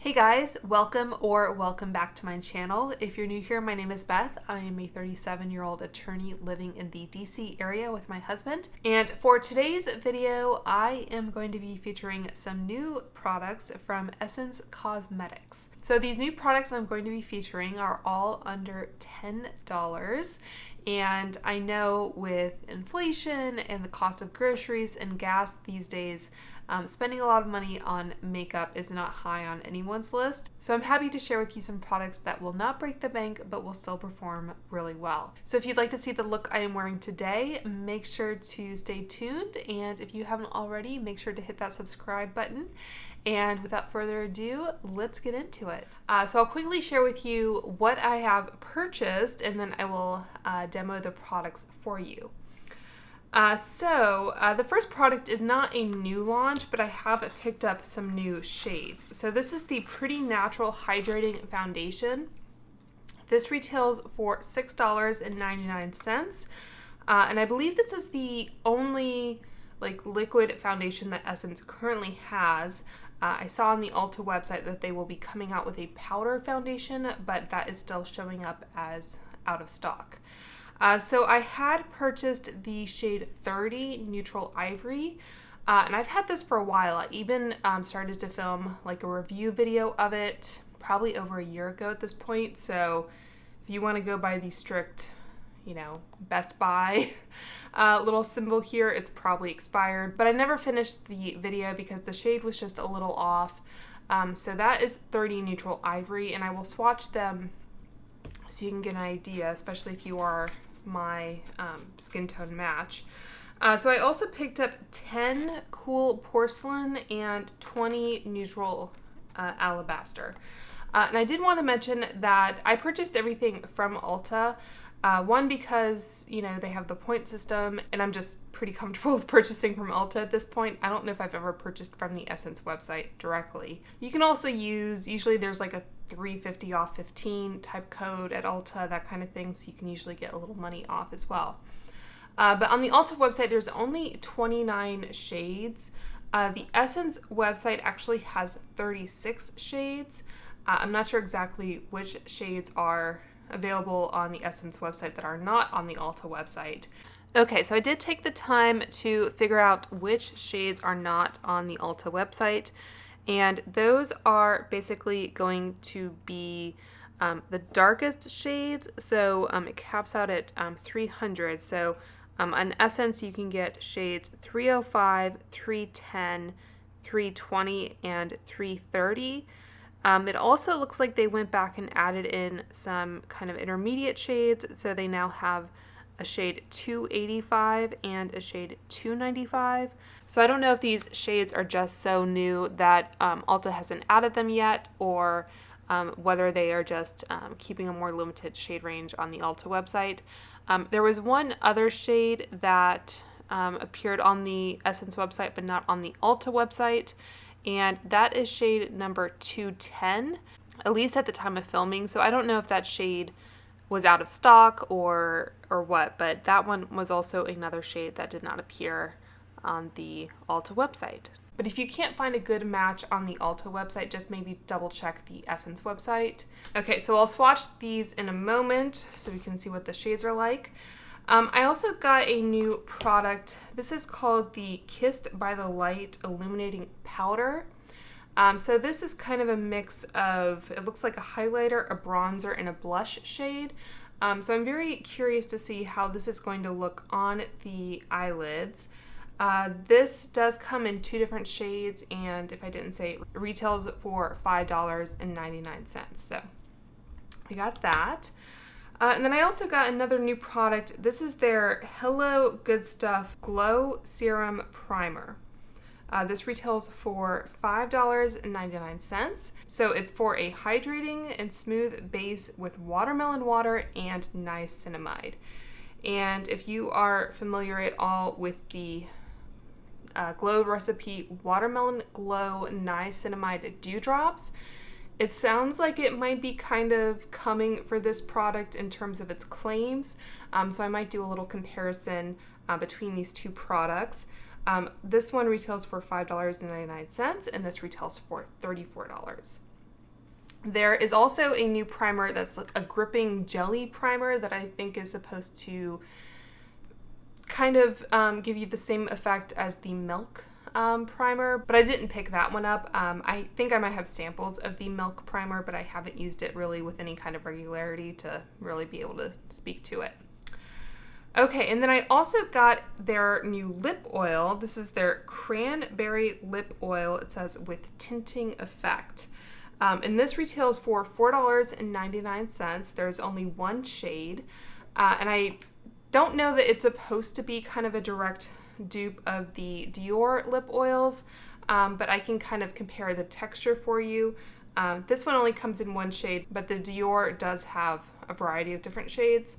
Hey guys, welcome back to my channel. If you're new here, my name is Beth. I am a 37-year-old attorney living in the DC area with my husband. And for today's video, I am going to be featuring some new products from Essence Cosmetics. So these new products I'm going to be featuring are all under $10. And I know with inflation and the cost of groceries and gas these days, spending a lot of money on makeup is not high on anyone's list. So I'm happy to share with you some products that will not break the bank, but will still perform really well. So if you'd like to see the look I am wearing today, make sure to stay tuned. And if you haven't already, make sure to hit that subscribe button. And without further ado, let's get into it. So I'll quickly share with you what I have purchased, and then I will demo the products for you. The first product is not a new launch, but I have picked up some new shades. So this is the Pretty Natural Hydrating Foundation. This retails for $6.99. And I believe this is the only liquid foundation that Essence currently has. I saw on the Ulta website that they will be coming out with a powder foundation, but that is still showing up as out of stock. So I had purchased the shade 30 Neutral Ivory, and I've had this for a while. I even started to film a review video of it probably over a year ago at this point. So if you want to go by the strict, Best Buy little symbol here, it's probably expired. But I never finished the video because the shade was just a little off. So that is 30 Neutral Ivory, and I will swatch them so you can get an idea, especially if you are my skin tone match. So I also picked up 10 Cool Porcelain and 20 Neutral Alabaster. And I did want to mention that I purchased everything from Ulta. One, because, they have the point system, and I'm just pretty comfortable with purchasing from Ulta at this point. I don't know if I've ever purchased from the Essence website directly. You can also usually there's a 350 off 15 type code at Ulta, that kind of thing, so you can usually get a little money off as well. But on the Ulta website, there's only 29 shades. The Essence website actually has 36 shades. I'm not sure exactly which shades are available on the Essence website that are not on the Ulta website. Okay, so I did take the time to figure out which shades are not on the Ulta website, and those are basically going to be the darkest shades. So it caps out at 300. So on Essence, you can get shades 305, 310, 320, and 330. It also looks like they went back and added in some kind of intermediate shades, so they now have a shade 285 and a shade 295. So I don't know if these shades are just so new that Ulta hasn't added them yet, or whether they are just keeping a more limited shade range on the Ulta website. There was one other shade that appeared on the Essence website but not on the Ulta website, and that is shade number 210, at least at the time of filming. So I don't know if that shade was out of stock or what, but that one was also another shade that did not appear on the Ulta website. But if you can't find a good match on the Ulta website, just maybe double check the Essence website. Okay, so I'll swatch these in a moment so we can see what the shades are like. I also got a new product. This is called the Kissed by the Light Illuminating Powder. So this is kind of a mix of, it looks like a highlighter, a bronzer, and a blush shade. So I'm very curious to see how this is going to look on the eyelids. This does come in 2 different shades, and if I didn't say, it retails for $5.99. So I got that. And then I also got another new product. This is their Hello Good Stuff Glow Serum Primer. This retails for $5.99. So it's for a hydrating and smooth base with watermelon water and niacinamide. And if you are familiar at all with the Glow Recipe Watermelon Glow Niacinamide Dewdrops, it sounds like it might be kind of coming for this product in terms of its claims. So I might do a little comparison between these two products. This one retails for $5.99 and this retails for $34. There is also a new primer that's a gripping jelly primer that I think is supposed to kind of give you the same effect as the Milk primer, but I didn't pick that one up. I think I might have samples of the Milk primer, but I haven't used it really with any kind of regularity to really be able to speak to it. Okay, and then I also got their new lip oil. This is their cranberry lip oil. It says with tinting effect. And this retails for $4.99. There's only one shade. And I don't know that it's supposed to be kind of a direct dupe of the Dior lip oils, but I can kind of compare the texture for you. This one only comes in one shade, but the Dior does have a variety of different shades.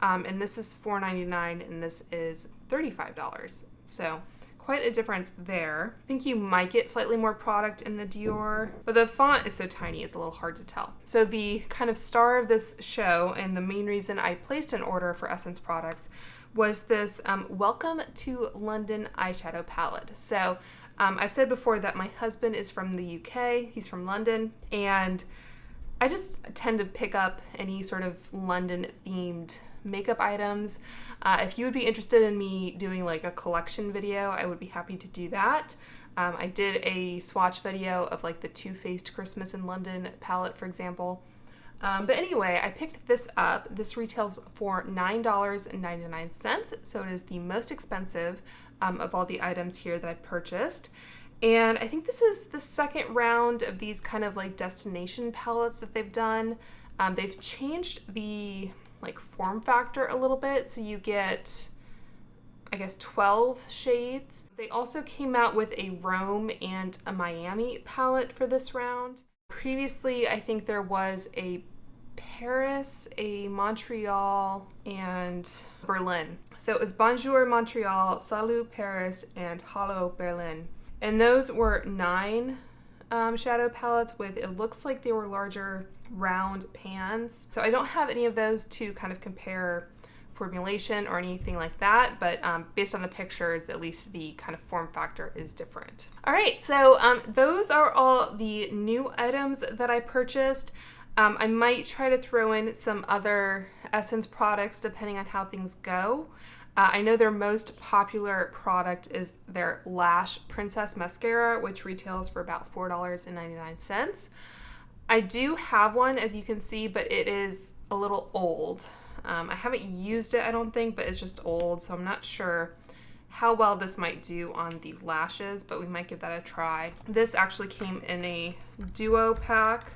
And this is $4.99 and this is $35. So quite a difference there. I think you might get slightly more product in the Dior, but the font is so tiny it's a little hard to tell. So the kind of star of this show and the main reason I placed an order for Essence products was this Welcome to London eyeshadow palette. So I've said before that my husband is from the UK, he's from London, and I just tend to pick up any sort of London themed makeup items. If you would be interested in me doing like a collection video, I would be happy to do that. I did a swatch video of like the Too Faced Christmas in London palette, for example. But anyway, I picked this up. This retails for $9.99, so it is the most expensive of all the items here that I purchased. And I think this is the second round of these kind of like destination palettes that they've done. They've changed the like form factor a little bit, so you get, I guess, 12 shades. They also came out with a Rome and a Miami palette for this round. Previously, I think there was a Paris, a Montreal, and Berlin. So it was Bonjour Montreal, Salut Paris, and Hallo Berlin. And those were 9 shadow palettes with, it looks like they were larger round pans. So I don't have any of those to kind of compare formulation or anything like that, but based on the pictures, at least the kind of form factor is different. All right, so those are all the new items that I purchased. I might try to throw in some other Essence products depending on how things go. I know their most popular product is their Lash Princess Mascara, which retails for about $4.99. I do have one, as you can see, but it is a little old. I haven't used it, I don't think, but it's just old, so I'm not sure how well this might do on the lashes, but we might give that a try. This actually came in a duo pack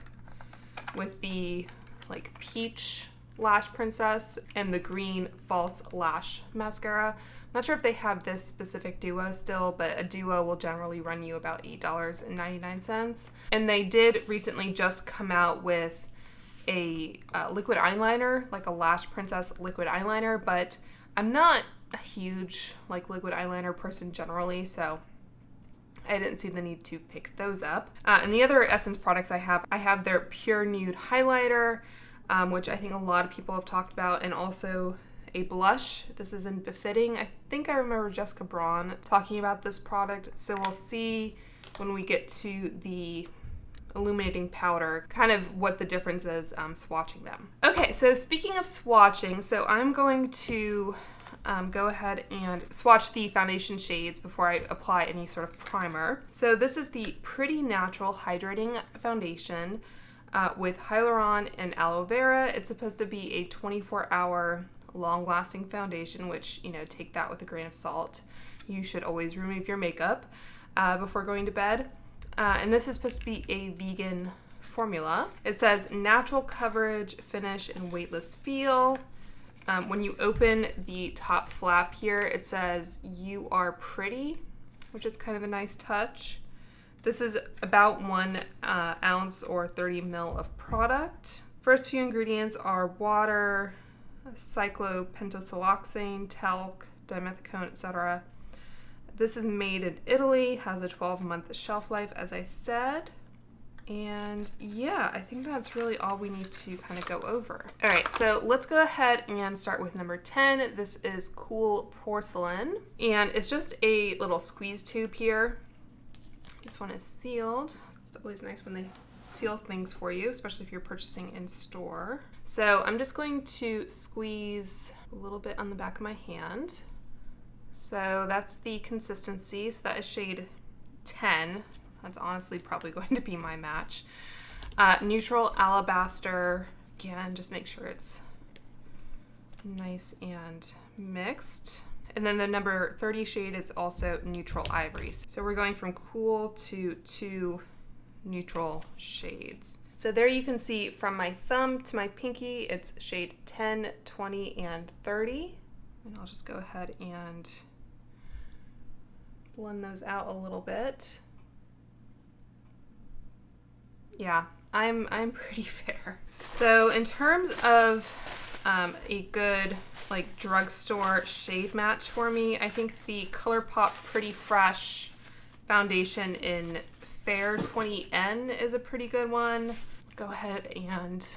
with the like peach Lash Princess and the green false lash mascara. I'm not sure if they have this specific duo still, but a duo will generally run you about $8.99. And they did recently just come out with a liquid eyeliner, like a Lash Princess liquid eyeliner, but I'm not a huge like liquid eyeliner person generally, so I didn't see the need to pick those up. And the other Essence products I have their Pure Nude highlighter, which I think a lot of people have talked about, and also a blush. This is in Befitting. I think I remember Jessica Braun talking about this product, so we'll see when we get to the illuminating powder kind of what the difference is swatching them. Okay, so speaking of swatching, so I'm going to go ahead and swatch the foundation shades before I apply any sort of primer. So this is the Pretty Natural Hydrating Foundation with Hyaluron and Aloe Vera. It's supposed to be a 24-hour long-lasting foundation, which, you know, take that with a grain of salt. You should always remove your makeup before going to bed. And this is supposed to be a vegan formula. It says natural coverage, finish, and weightless feel. When you open the top flap here, it says you are pretty, which is kind of a nice touch. This is about 1 ounce or 30 ml of product. First few ingredients are water, cyclopentasiloxane, talc, dimethicone, etc. This is made in Italy, has a 12-month shelf life, as I said. And yeah, I think that's really all we need to kind of go over. All right, so let's go ahead and start with number 10. This is Cool Porcelain, and it's just a little squeeze tube here. This one is sealed. It's always nice when they seals things for you, especially if you're purchasing in store. So I'm just going to squeeze a little bit on the back of my hand. So that's the consistency. So that is shade 10. That's honestly probably going to be my match. Neutral Alabaster. Again, just make sure it's nice and mixed. And then the number 30 shade is also Neutral Ivory. So we're going from cool to 2 neutral shades. So there you can see from my thumb to my pinky, it's shade 10, 20, and 30. And I'll just go ahead and blend those out a little bit. Yeah, I'm pretty fair. So in terms of a good like drugstore shade match for me, I think the ColourPop Pretty Fresh foundation in Fair 20N is a pretty good one. Go ahead and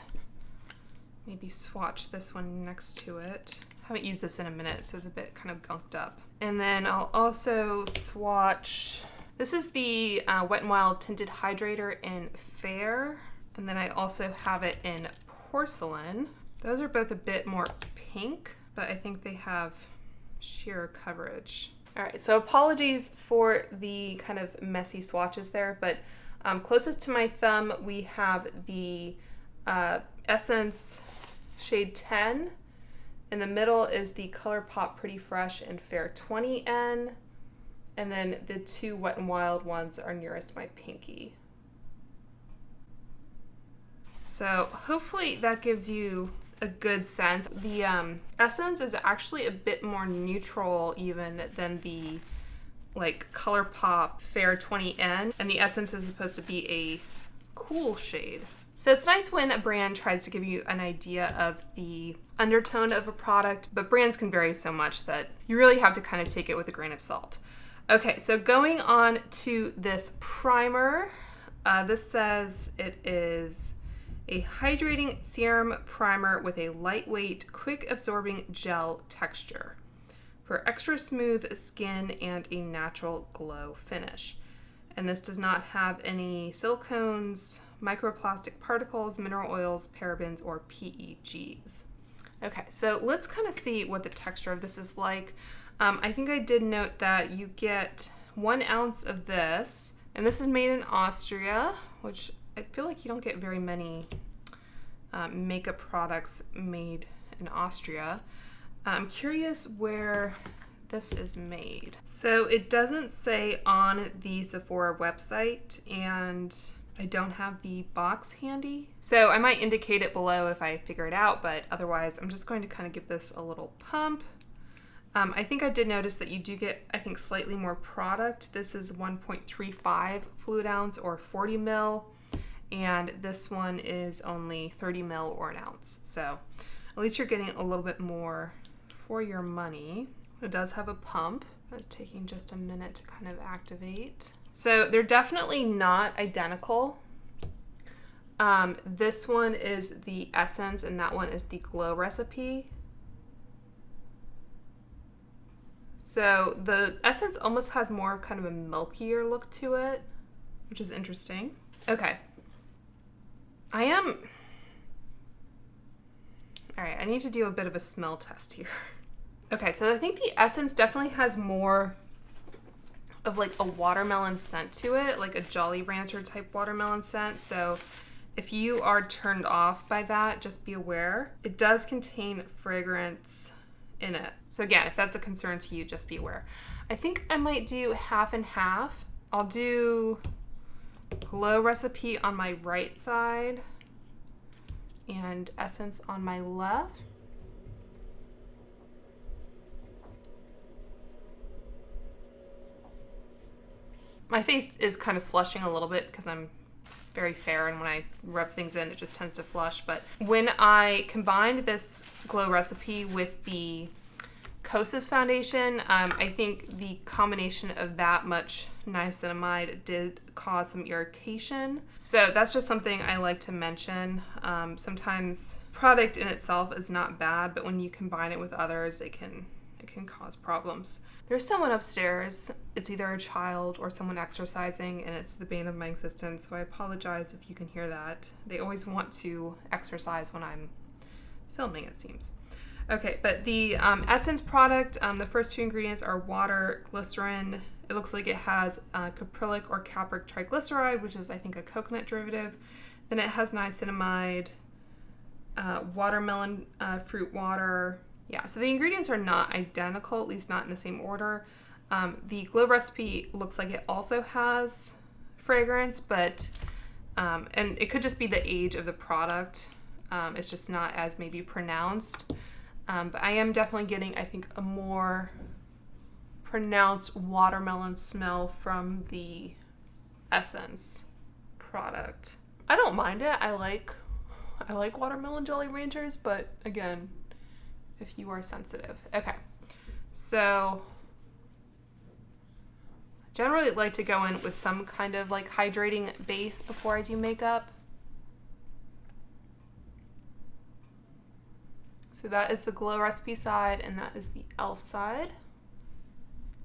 maybe swatch this one next to it. I haven't used this in a minute, so it's a bit kind of gunked up. And then I'll also swatch, this is the Wet n Wild Tinted Hydrator in Fair. And then I also have it in Porcelain. Those are both a bit more pink, but I think they have sheer coverage. All right, so apologies for the kind of messy swatches there, but closest to my thumb, we have the Essence shade 10. In the middle is the ColourPop Pretty Fresh in Fair 20N. And then the 2 Wet n Wild ones are nearest my pinky. So hopefully that gives you a good sense. The Essence is actually a bit more neutral even than the like ColourPop Fair 20N, and the Essence is supposed to be a cool shade. So it's nice when a brand tries to give you an idea of the undertone of a product, but brands can vary so much that you really have to kind of take it with a grain of salt. Okay, so going on to this primer, this says it is a hydrating serum primer with a lightweight, quick-absorbing gel texture for extra smooth skin and a natural glow finish. And this does not have any silicones, microplastic particles, mineral oils, parabens, or PEGs. Okay, so let's kind of see what the texture of this is like. I think I did note that you get 1 ounce of this, and this is made in Austria, which I feel like you don't get very many makeup products made in Austria. I'm curious where this is made. So it doesn't say on the Sephora website, and I don't have the box handy. So I might indicate it below if I figure it out, but otherwise I'm just going to kind of give this a little pump. I think I did notice that you do get, I think, slightly more product. This is 1.35 fluid ounce or 40 mil, and this one is only 30 mil or an ounce. So at least you're getting a little bit more for your money. It does have a pump. It's taking just a minute to kind of activate. So they're definitely not identical. This one is the Essence and that one is the Glow Recipe. So the Essence almost has more kind of a milkier look to it, which is interesting. Okay. All right, I need to do a bit of a smell test here. Okay, so I think the Essence definitely has more of like a watermelon scent to it, like a Jolly Rancher type watermelon scent. So if you are turned off by that, just be aware. It does contain fragrance in it. So again, if that's a concern to you, just be aware. I think I might do half and half. I'll do Glow Recipe on my right side and Essence on my left. My face is kind of flushing a little bit because I'm very fair, and when I rub things in, it just tends to flush. But when I combined this Glow Recipe with the Kosas foundation, I think the combination of that much niacinamide did cause some irritation. So that's just something I like to mention. Sometimes product in itself is not bad, but when you combine it with others, it can cause problems. There's someone upstairs. It's either a child or someone exercising, and it's the bane of my existence, so I apologize if you can hear that. They always want to exercise when I'm filming, it seems. Okay, but the Essence product, the first two ingredients are water, glycerin. It looks like it has caprylic or capric triglyceride, which is, I think, a coconut derivative. Then it has niacinamide, watermelon fruit water. Yeah, so the ingredients are not identical, at least not in the same order. The Glow recipe looks like it also has fragrance, but, and it could just be the age of the product. It's just not as maybe pronounced. But I am definitely getting, I think, a more pronounced watermelon smell from the Essence product. I don't mind it. I like watermelon Jolly Ranchers, but again, if you are sensitive. Okay, so I generally like to go in with some kind of like hydrating base before I do makeup. So that is the Glow recipe side, and that is the e.l.f. side.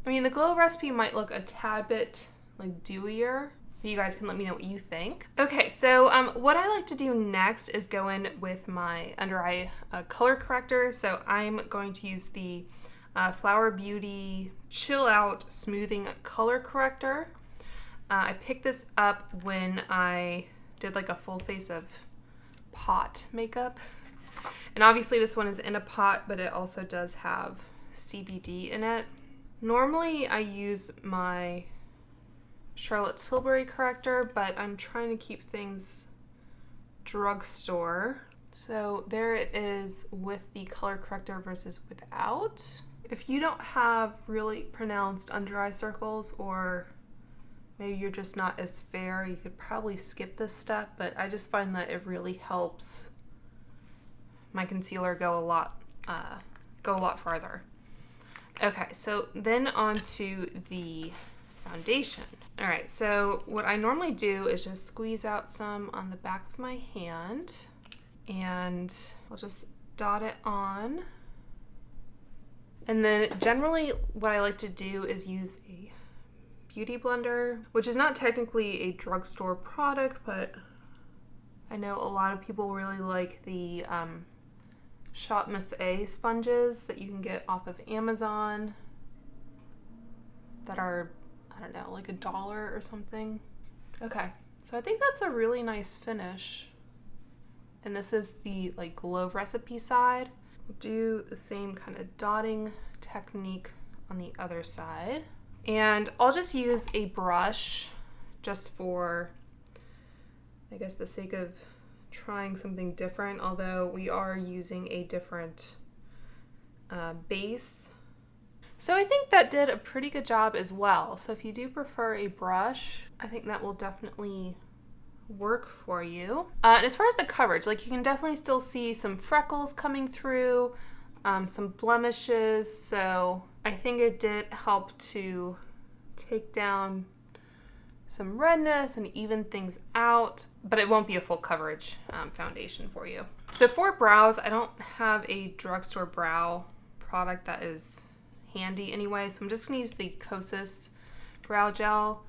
I mean, the Glow recipe might look a tad bit like dewier. You guys can let me know what you think. Okay, so what I like to do next is go in with my under eye color corrector. So I'm going to use the Flower Beauty Chill Out Smoothing Color Corrector. I picked this up when I did like a full face of pot makeup. And obviously this one is in a pot, but it also does have CBD in it. Normally I use my Charlotte Tilbury corrector, but I'm trying to keep things drugstore. So there it is with the color corrector versus without. If you don't have really pronounced under eye circles, or maybe you're just not as fair, you could probably skip this step, but I just find that it really helps my concealer go a lot farther. Okay, so then on to the foundation. All right, so what I normally do is just squeeze out some on the back of my hand, and I'll just dot it on. And then generally what I like to do is use a beauty blender, which is not technically a drugstore product, but I know a lot of people really like the Shop Miss A sponges that you can get off of Amazon that are, I don't know, like $1 or something. Okay, so I think that's a really nice finish. And this is the like Glow recipe side. We'll do the same kind of dotting technique on the other side. And I'll just use a brush just for, I guess, the sake of trying something different, although we are using a different base. So I think that did a pretty good job as well. So if you do prefer a brush, I think that will definitely work for you. And as far as the coverage, like you can definitely still see some freckles coming through, some blemishes. So I think it did help to take down some redness and even things out, but it won't be a full coverage foundation for you. So for brows, I don't have a drugstore brow product that is handy anyway, so I'm just gonna use the Kosas brow gel.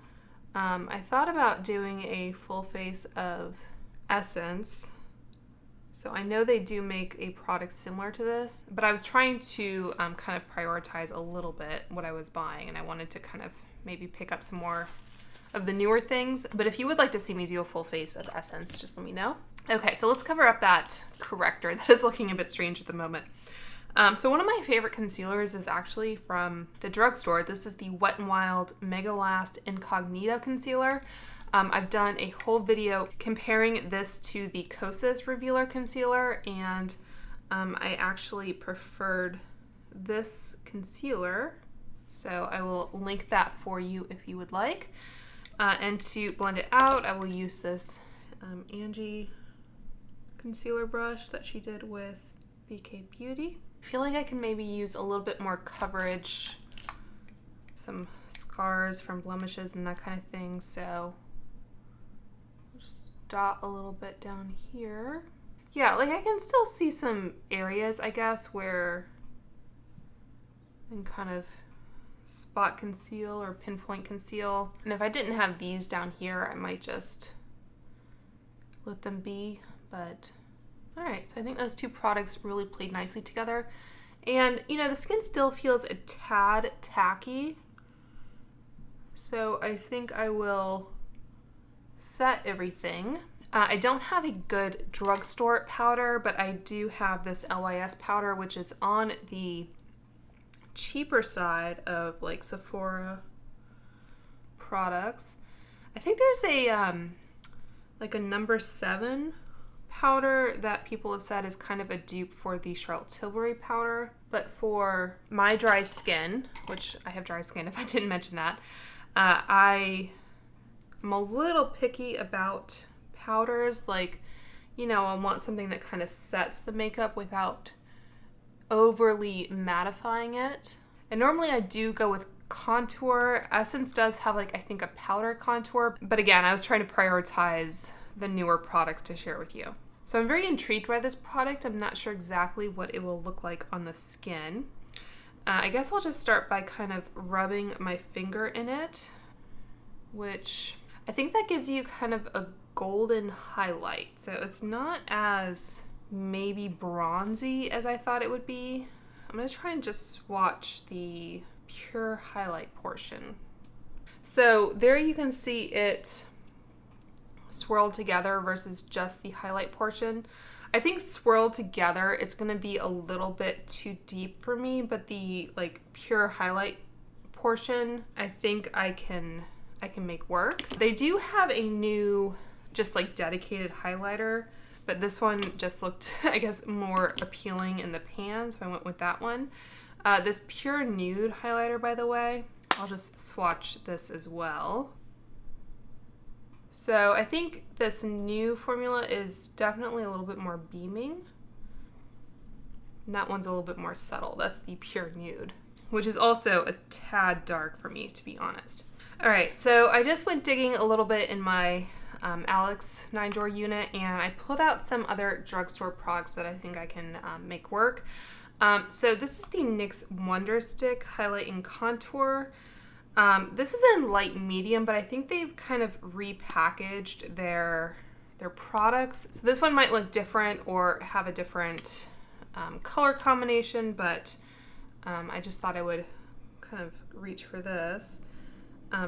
I thought about doing a full face of Essence. So I know they do make a product similar to this, but I was trying to kind of prioritize a little bit what I was buying, and I wanted to kind of maybe pick up some more of the newer things. But if you would like to see me do a full face of Essence, just let me know. Okay, so let's cover up that corrector that is looking a bit strange at the moment. So one of my favorite concealers is actually from the drugstore. This is the Wet n Wild Mega Last Incognito Concealer. I've done a whole video comparing this to the Kosas Revealer Concealer, and I actually preferred this concealer. So I will link that for you if you would like. And to blend it out, I will use this Angie concealer brush that she did with BK Beauty. I feel like I can maybe use a little bit more coverage, some scars from blemishes and that kind of thing. So just dot a little bit down here. Yeah, like I can still see some areas, I guess, where I can kind of spot conceal or pinpoint conceal. And if I didn't have these down here, I might just let them be, but all right. So I think those two products really played nicely together. And you know, the skin still feels a tad tacky. So I think I will set everything. I don't have a good drugstore powder, but I do have this LYS powder, which is on the cheaper side of like Sephora products. I think there's a like a number 7 powder that people have said is kind of a dupe for the Charlotte Tilbury powder. But for my dry skin, which I have dry skin if I didn't mention that, I'm a little picky about powders. Like, you know, I want something that kind of sets the makeup without overly mattifying it. And normally I do go with contour. Essence does have like, I think, a powder contour, but again, I was trying to prioritize the newer products to share with you. So I'm very intrigued by this product. I'm not sure exactly what it will look like on the skin. I guess I'll just start by kind of rubbing my finger in it, which I think that gives you kind of a golden highlight. So it's not as maybe bronzy as I thought it would be. I'm gonna try and just swatch the pure highlight portion. So there you can see it swirled together versus just the highlight portion. I think swirled together, it's gonna be a little bit too deep for me, but the like pure highlight portion, I think I can make work. They do have a new, just like dedicated highlighter, but this one just looked, I guess, more appealing in the pan, so I went with that one. This Pure Nude highlighter, by the way, I'll just swatch this as well. So I think this new formula is definitely a little bit more beaming. And that one's a little bit more subtle. That's the Pure Nude, which is also a tad dark for me, to be honest. All right, so I just went digging a little bit in my Alex 9-drawer unit, and I pulled out some other drugstore products that I think I can make work. So this is the NYX Wonder Stick Highlight and Contour. This is in light medium, but I think they've kind of repackaged their products. So this one might look different or have a different color combination, but I just thought I would kind of reach for this.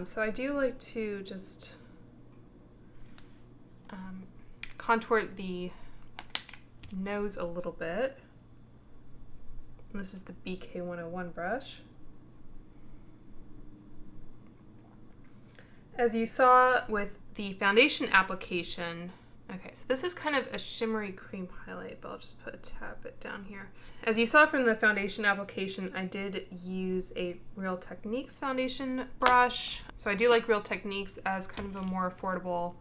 So I do like to just contour the nose a little bit. And this is the BK101 brush. As you saw with the foundation application, okay, so this is kind of a shimmery cream highlight, but I'll just put a tad bit down here. As you saw from the foundation application, I did use a Real Techniques foundation brush. So I do like Real Techniques as kind of a more affordable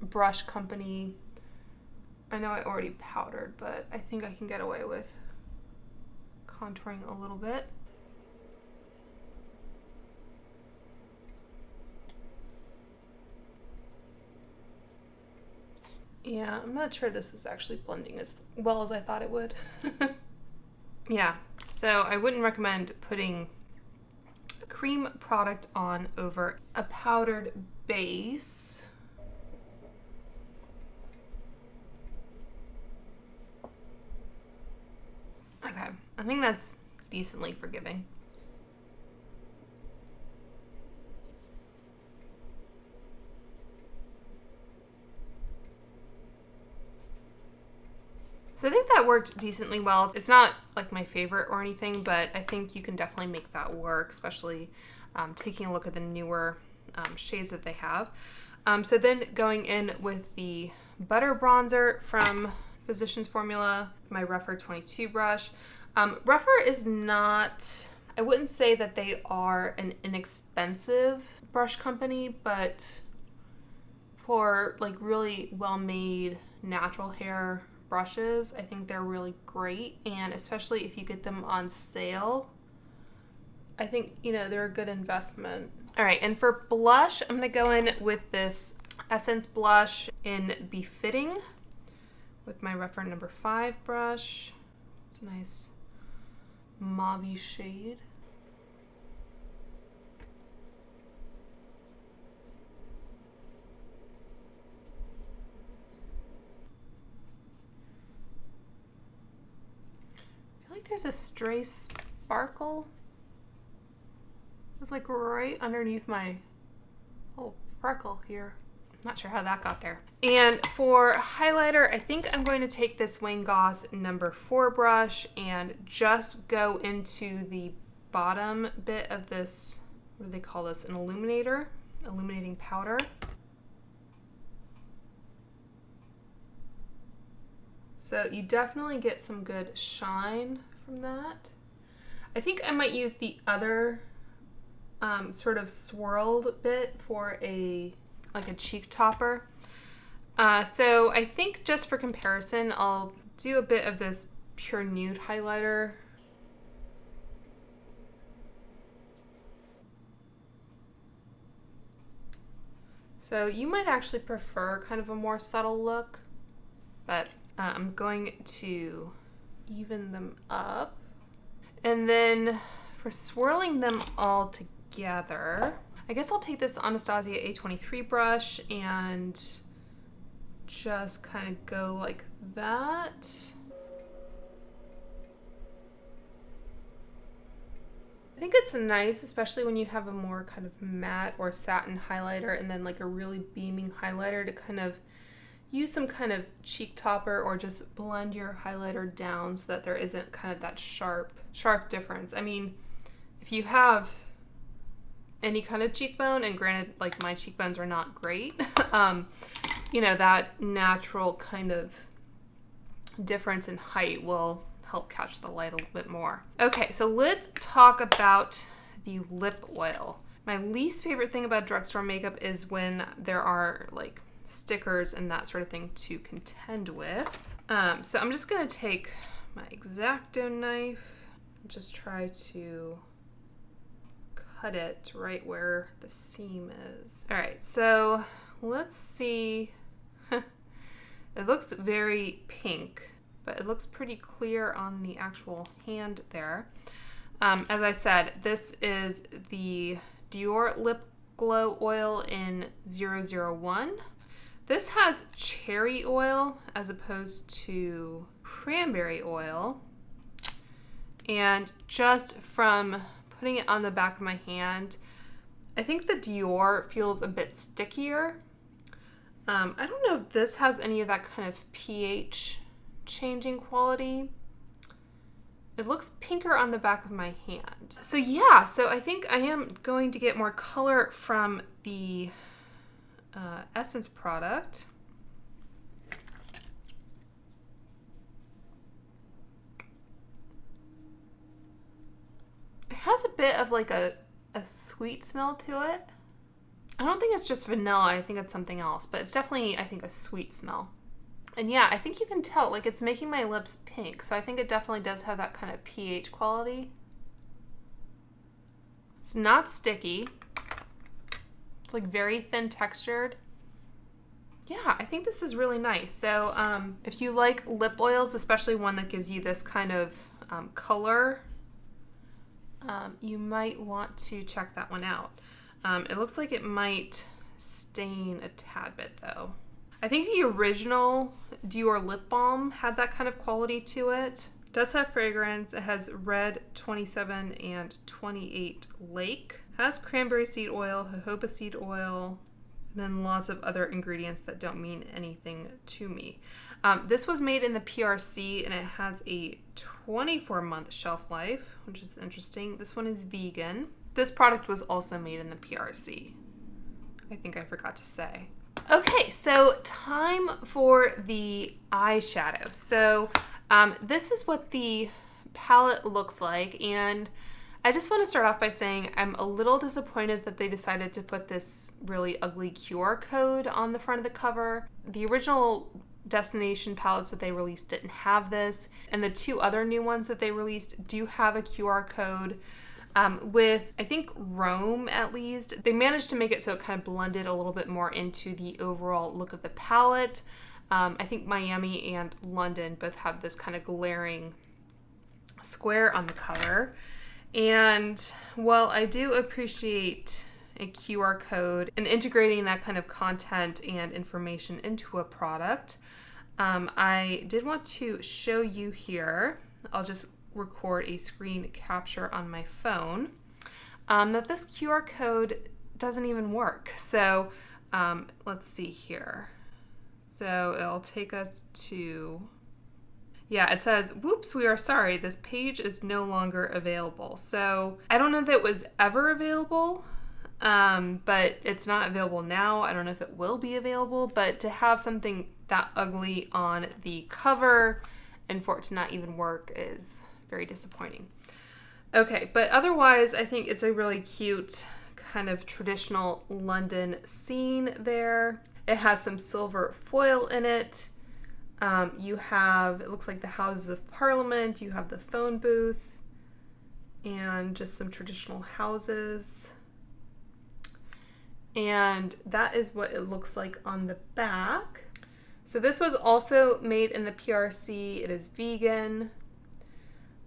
brush company. I know I already powdered, but I think I can get away with contouring a little bit. Yeah, I'm not sure this is actually blending as well as I thought it would. Yeah, so I wouldn't recommend putting a cream product on over a powdered base. Okay, I think that's decently forgiving. So I think that worked decently well. It's not like my favorite or anything, but I think you can definitely make that work, especially taking a look at the newer shades that they have. So then going in with the Butter Bronzer from Physicians Formula, my Rephr 22 brush. Rephr is not, I wouldn't say that they are an inexpensive brush company, but for like really well-made natural hair brushes, I think they're really great, and especially if you get them on sale, I think, you know, they're a good investment. All right, and for blush, I'm gonna go in with this Essence blush in Befitting with my Rephr number 5 brush. It's a nice mauve-y shade. there's a stray sparkle. It's like right underneath my little freckle here. Not sure how that got there. And for highlighter, I think I'm going to take this Wayne Goss number 4 brush and just go into the bottom bit of this, what do they call this? An illuminator, illuminating powder. So you definitely get some good shine from that. I think I might use the other sort of swirled bit for like a cheek topper. So I think just for comparison, I'll do a bit of this pure nude highlighter. So you might actually prefer kind of a more subtle look, but I'm going to even them up. And then for swirling them all together, I guess I'll take this Anastasia A23 brush and just kind of go like that. I think it's nice, especially when you have a more kind of matte or satin highlighter and then like a really beaming highlighter, to kind of use some kind of cheek topper or just blend your highlighter down so that there isn't kind of that sharp difference. I mean, if you have any kind of cheekbone, and granted, like my cheekbones are not great, you know, that natural kind of difference in height will help catch the light a little bit more. Okay, so let's talk about the lip oil. My least favorite thing about drugstore makeup is when there are like stickers and that sort of thing to contend with. So I'm just gonna take my X-Acto knife and just try to cut it right where the seam is. All right, so let's see. It looks very pink, but it looks pretty clear on the actual hand there. As I said, this is the Dior Lip Glow Oil in 001. This has cherry oil as opposed to cranberry oil. And just from putting it on the back of my hand, I think the Dior feels a bit stickier. I don't know if this has any of that kind of pH changing quality. It looks pinker on the back of my hand. So yeah, so I think I am going to get more color from the Essence product. It has a bit of like a sweet smell to it. I don't think it's just vanilla, I think it's something else, but it's definitely, I think, a sweet smell. And yeah, I think you can tell, like, it's making my lips pink, so I think it definitely does have that kind of pH quality. It's not sticky. It's like very thin textured. Yeah, I think this is really nice. So if you like lip oils, especially one that gives you this kind of color, you might want to check that one out. It looks like it might stain a tad bit though. I think the original Dior lip balm had that kind of quality to it. It does have fragrance. It has red 27 and 28 Lake. It has cranberry seed oil, jojoba seed oil, and then lots of other ingredients that don't mean anything to me. This was made in the PRC and it has a 24-month shelf life, which is interesting. This one is vegan. This product was also made in the PRC. I think I forgot to say. Okay, so time for the eyeshadow. So this is what the palette looks like, and I just want to start off by saying I'm a little disappointed that they decided to put this really ugly QR code on the front of the cover. The original Destination palettes that they released didn't have this, and the two other new ones that they released do have a QR code. With, I think, Rome at least, they managed to make it so it kind of blended a little bit more into the overall look of the palette. I think Miami and London both have this kind of glaring square on the cover. And while I do appreciate a QR code and integrating that kind of content and information into a product, I did want to show you here. I'll just record a screen capture on my phone, that this QR code doesn't even work. So let's see here. So it'll take us to, yeah, it says, whoops, we are sorry, this page is no longer available. So I don't know if it was ever available, but it's not available now. I don't know if it will be available, but to have something that ugly on the cover and for it to not even work is very disappointing. Okay, but otherwise, I think it's a really cute kind of traditional London scene there. It has some silver foil in it. You have, it looks like the Houses of Parliament. You have the phone booth and just some traditional houses. And that is what it looks like on the back. So this was also made in the PRC. It is vegan.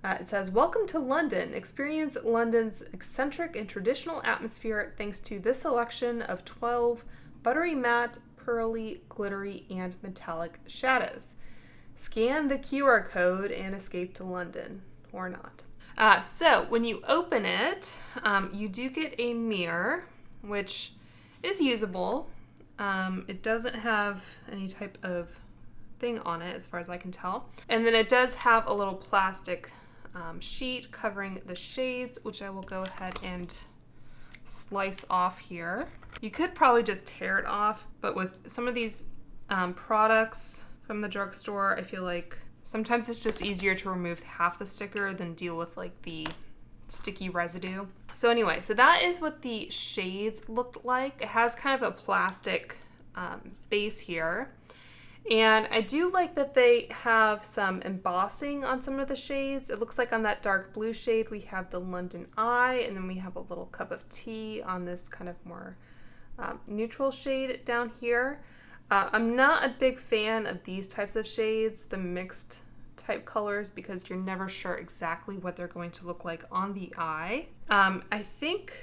It says, welcome to London. Experience London's eccentric and traditional atmosphere thanks to this selection of 12 buttery matte, pearly, glittery, and metallic shadows. Scan the QR code and escape to London, or not. So when you open it, you do get a mirror, which is usable. It doesn't have any type of thing on it as far as I can tell. And then it does have a little plastic sheet covering the shades, which I will go ahead and slice off here. You could probably just tear it off, but with some of these products from the drugstore, I feel like sometimes it's just easier to remove half the sticker than deal with like the sticky residue. So anyway, so that is what the shades looked like. It has kind of a plastic base here. And I do like that they have some embossing on some of the shades. It looks like on that dark blue shade, we have the London Eye, and then we have a little cup of tea on this kind of more neutral shade down here. I'm not a big fan of these types of shades, the mixed type colors, because you're never sure exactly what they're going to look like on the eye. I think,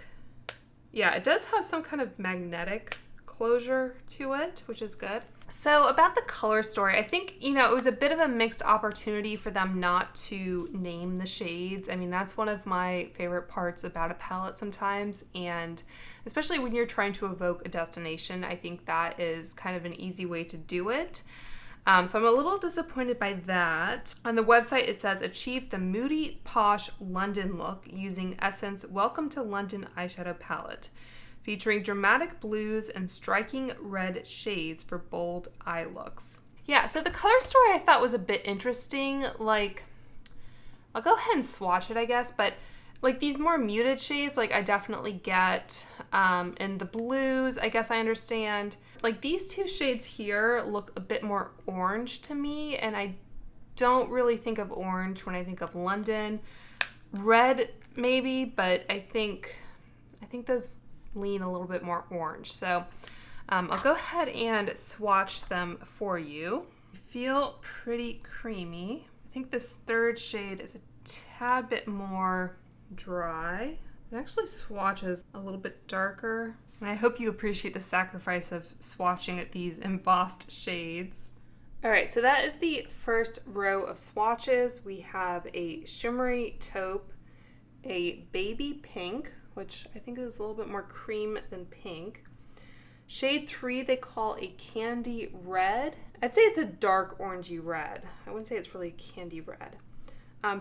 yeah, it does have some kind of magnetic closure to it, which is good. So about the color story, I think, you know, it was a bit of a mixed opportunity for them not to name the shades. I mean, that's one of my favorite parts about a palette sometimes, and especially when you're trying to evoke a destination, I think that is kind of an easy way to do it. So I'm a little disappointed by that. On the website, it says, achieve the moody, posh London look using Essence Welcome to London eyeshadow palette, featuring dramatic blues and striking red shades for bold eye looks. Yeah, so the color story I thought was a bit interesting. Like, I'll go ahead and swatch it, I guess, but like these more muted shades, like I definitely get, and the blues, I guess I understand. Like these two shades here look a bit more orange to me, and I don't really think of orange when I think of London. Red, maybe, but I think those lean a little bit more orange. So I'll go ahead and swatch them for you. I feel pretty creamy. I think this third shade is a tad bit more dry. It actually swatches a little bit darker. And I hope you appreciate the sacrifice of swatching at these embossed shades. All right, so that is the first row of swatches. We have a shimmery taupe, a baby pink, which I think is a little bit more cream than pink. Shade 3 they call a candy red. I'd say it's a dark orangey red. I wouldn't say it's really a candy red.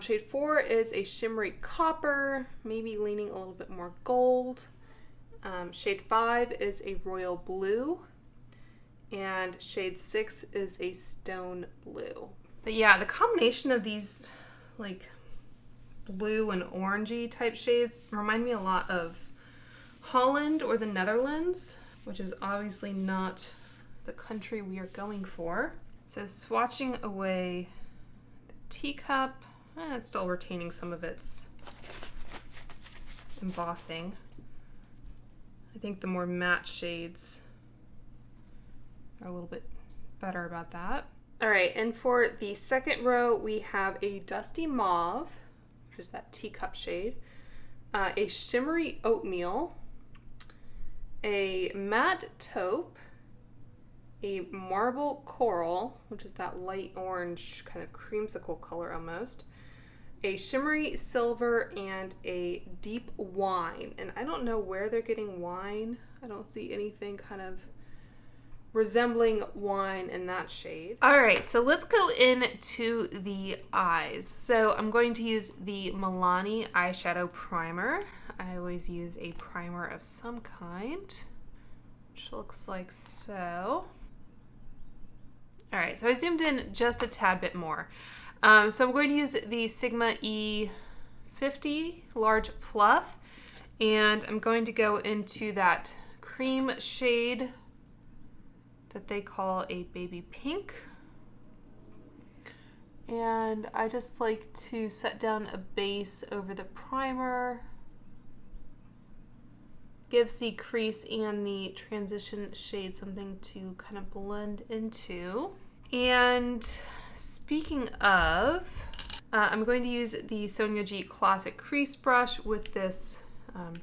Shade 4 is a shimmery copper, maybe leaning a little bit more gold. Shade 5 is a royal blue. And shade 6 is a stone blue. But yeah, the combination of these like blue and orangey type shades remind me a lot of Holland or the Netherlands, which is obviously not the country we are going for. So swatching away the teacup, it's still retaining some of its embossing. I think the more matte shades are a little bit better about that. All right, and for the second row, we have a dusty mauve, which is that teacup shade, a shimmery oatmeal, a matte taupe, a marble coral, which is that light orange kind of creamsicle color almost, a shimmery silver and a deep wine. And I don't know where they're getting wine. I don't see anything kind of resembling wine in that shade. All right, so let's go into the eyes. So I'm going to use the Milani eyeshadow primer. I always use a primer of some kind, which looks like so. All right, so I zoomed in just a tad bit more. So I'm going to use the Sigma E50 Large Fluff, and I'm going to go into that cream shade that they call a baby pink. And I just like to set down a base over the primer, gives the crease and the transition shade something to kind of blend into. And speaking of, I'm going to use the Sonia G Classic Crease Brush with this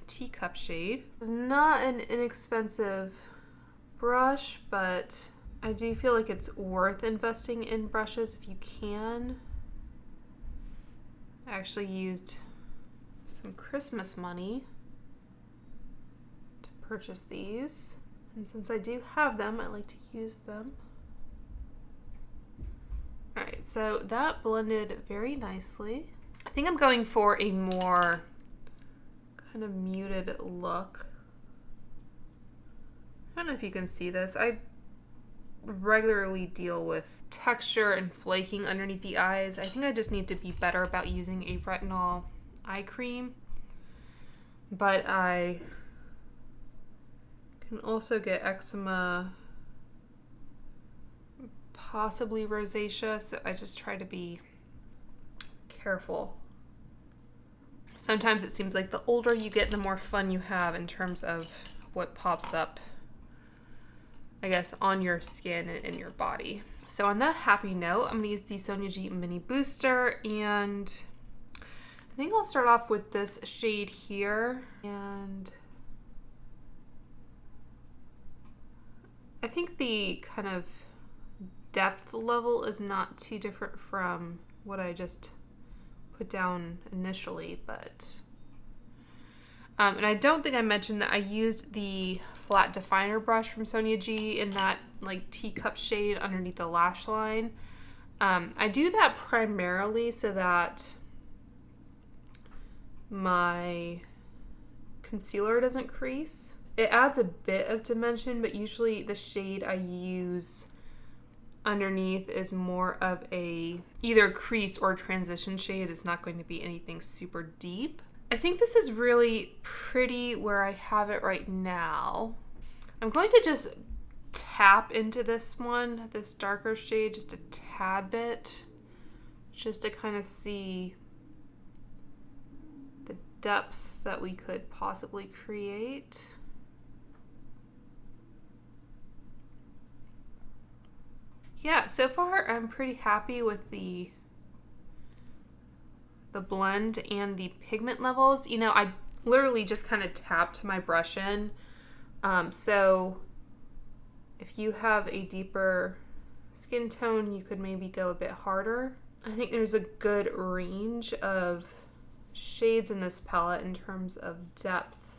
teacup shade. It's not an inexpensive brush, but I do feel like it's worth investing in brushes if you can. I actually used some Christmas money to purchase these, and since I do have them, I like to use them. Alright, so that blended very nicely. I think I'm going for a more kind of muted look. I don't know if you can see this. I regularly deal with texture and flaking underneath the eyes. I think I just need to be better about using a retinol eye cream. But I can also get eczema, possibly rosacea, so I just try to be careful. Sometimes it seems like the older you get, the more fun you have in terms of what pops up, I guess, on your skin and in your body. So on that happy note, I'm going to use the Sonia G Mini Booster, and I think I'll start off with this shade here. And I think the kind of depth level is not too different from what I just put down initially, but and I don't think I mentioned that I used the flat definer brush from Sonia G in that like teacup shade underneath the lash line. I do that primarily so that my concealer doesn't crease. It adds a bit of dimension, but usually the shade I use underneath is more of a either crease or transition shade. It's not going to be anything super deep. I think this is really pretty where I have it right now. I'm going to just tap into this one, this darker shade, just a tad bit, just to kind of see the depth that we could possibly create. Yeah, so far I'm pretty happy with the blend and the pigment levels. You know, I literally just kind of tapped my brush in. So if you have a deeper skin tone, you could maybe go a bit harder. I think there's a good range of shades in this palette in terms of depth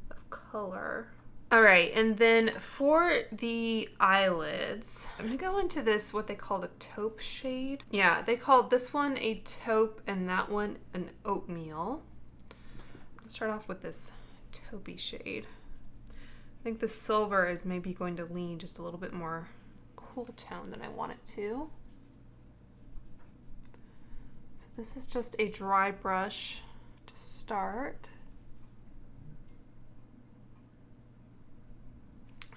of color. All right, and then for the eyelids, I'm gonna go into this, what they call the taupe shade. Yeah, they called this one a taupe and that one an oatmeal. Let's start off with this taupey shade. I think the silver is maybe going to lean just a little bit more cool tone than I want it to. So this is just a dry brush to start.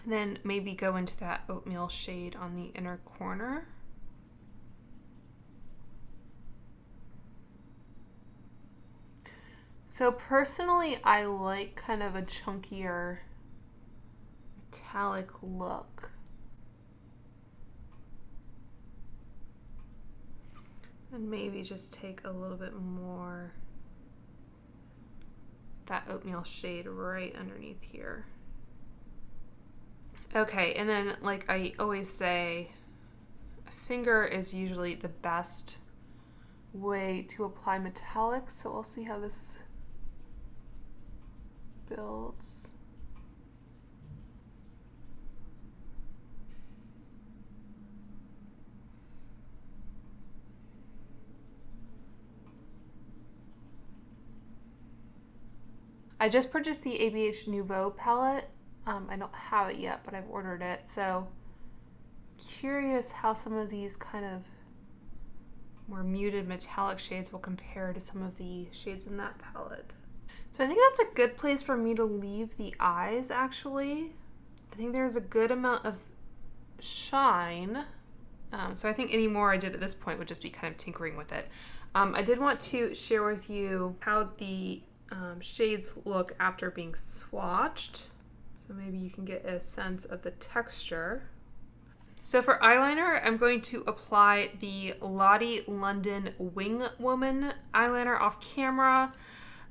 And then maybe go into that oatmeal shade on the inner corner. So personally, I like kind of a chunkier metallic look. And maybe just take a little bit more that oatmeal shade right underneath here. Okay, and then like I always say, a finger is usually the best way to apply metallics, so we'll see how this builds. I just purchased the ABH Nouveau palette. I don't have it yet, but I've ordered it. So curious how some of these kind of more muted metallic shades will compare to some of the shades in that palette. So I think that's a good place for me to leave the eyes, actually. I think there's a good amount of shine. So I think any more I did at this point would just be kind of tinkering with it. I did want to share with you how the shades look after being swatched. So maybe you can get a sense of the texture. So for eyeliner, I'm going to apply the Lottie London Wing Woman eyeliner off camera.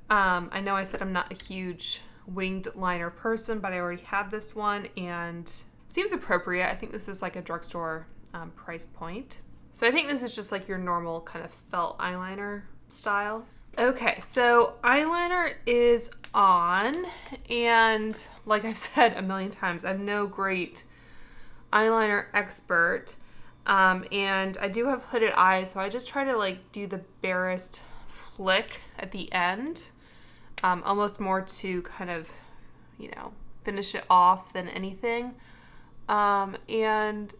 I know I said I'm not a huge winged liner person, but I already had this one and seems appropriate. I think this is like a drugstore price point. So I think this is just like your normal kind of felt eyeliner style. Okay, so eyeliner is on, and like I've said a million times, I'm no great eyeliner expert, and I do have hooded eyes, so I just try to like do the barest flick at the end, almost more to kind of, you know, finish it off than anything. And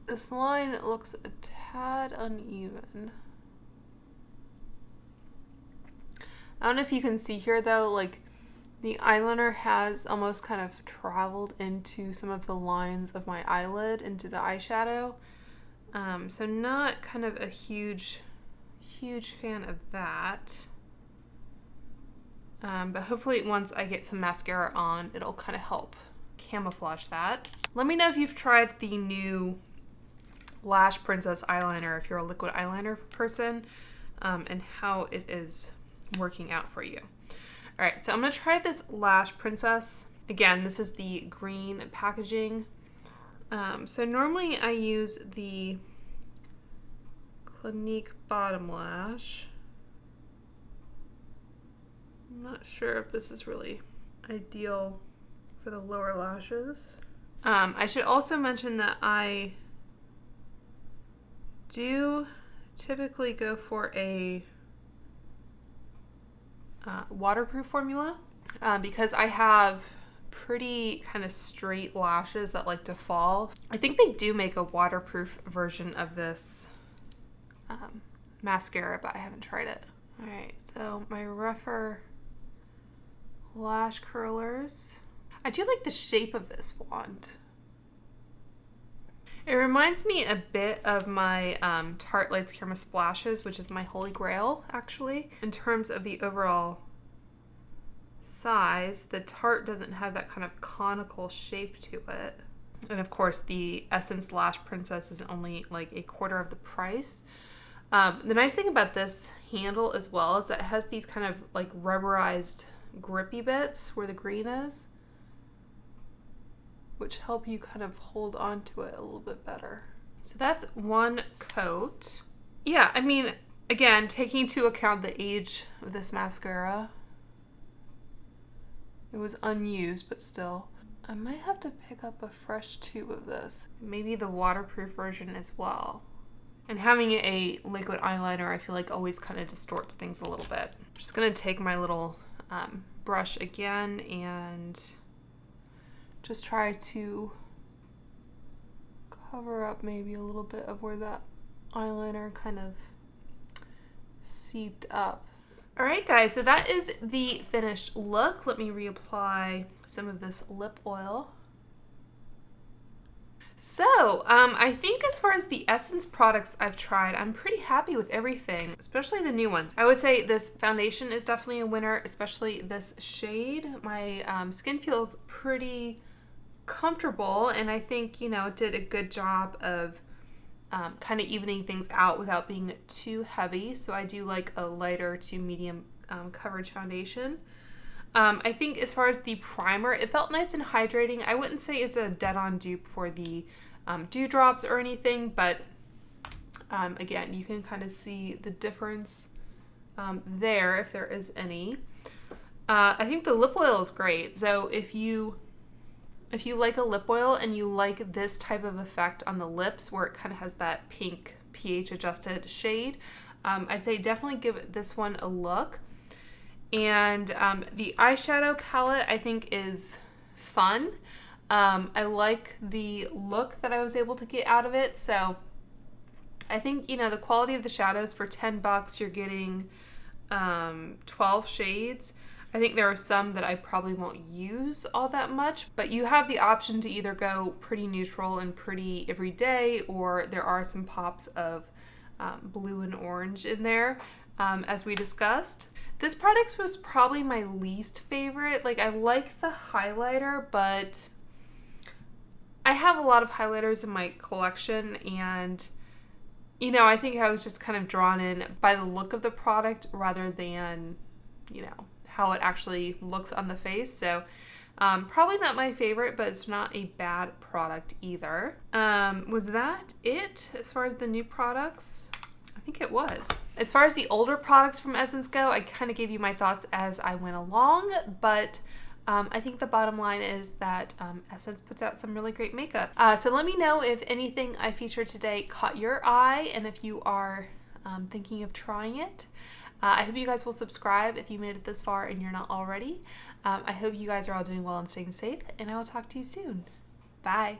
this line looks a tad uneven. I don't know if you can see here though, like the eyeliner has almost kind of traveled into some of the lines of my eyelid into the eyeshadow. So not kind of a huge fan of that. But hopefully once I get some mascara on, it'll kind of help camouflage that. Let me know if you've tried the new Lash Princess eyeliner, if you're a liquid eyeliner person, and how it is working out for you. All right, so I'm gonna try this Lash Princess. Again, this is the green packaging. So normally I use the Clinique Bottom Lash. I'm not sure if this is really ideal for the lower lashes. I should also mention that I do typically go for a waterproof formula because I have pretty kind of straight lashes that like to fall. I think they do make a waterproof version of this mascara, but I haven't tried it. All right, so my rougher lash curlers. I do like the shape of this wand. It reminds me a bit of my Tarte Lights Camera Splashes, which is my holy grail, actually. In terms of the overall size, the Tarte doesn't have that kind of conical shape to it. And of course, the Essence Lash Princess is only like a quarter of the price. The nice thing about this handle as well is that it has these kind of like rubberized grippy bits where the green is, which help you kind of hold on to it a little bit better. So that's one coat. Yeah, I mean, again, taking into account the age of this mascara, it was unused, but still. I might have to pick up a fresh tube of this. Maybe the waterproof version as well. And having a liquid eyeliner, I feel like always kind of distorts things a little bit. I'm just gonna take my little brush again and just try to cover up maybe a little bit of where that eyeliner kind of seeped up. All right, guys, so that is the finished look. Let me reapply some of this lip oil. So, I think as far as the Essence products I've tried, I'm pretty happy with everything, especially the new ones. I would say this foundation is definitely a winner, especially this shade. My skin feels pretty comfortable, and I think, you know, it did a good job of kind of evening things out without being too heavy. So I do like a lighter to medium coverage foundation. I think as far as the primer, it felt nice and hydrating. I wouldn't say it's a dead-on dupe for the dewdrops or anything, but Again, you can kind of see the difference there, if there is any. I think the lip oil is great. So if you like a lip oil and you like this type of effect on the lips where it kind of has that pink pH adjusted shade, I'd say definitely give this one a look. And the eyeshadow palette I think is fun. I like the look that I was able to get out of it. So I think, you know, the quality of the shadows for $10, you're getting 12 shades. I think there are some that I probably won't use all that much, but you have the option to either go pretty neutral and pretty everyday, or there are some pops of blue and orange in there, as we discussed. This product was probably my least favorite. Like, I like the highlighter, but I have a lot of highlighters in my collection, and you know, I think I was just kind of drawn in by the look of the product rather than, you know, how it actually looks on the face. So probably not my favorite, but it's not a bad product either. Was that it as far as the new products? I think it was. As far as the older products from Essence go, I kind of gave you my thoughts as I went along, but I think the bottom line is that Essence puts out some really great makeup. So let me know if anything I featured today caught your eye and if you are thinking of trying it. I hope you guys will subscribe if you made it this far and you're not already. I hope you guys are all doing well and staying safe, and I will talk to you soon. Bye.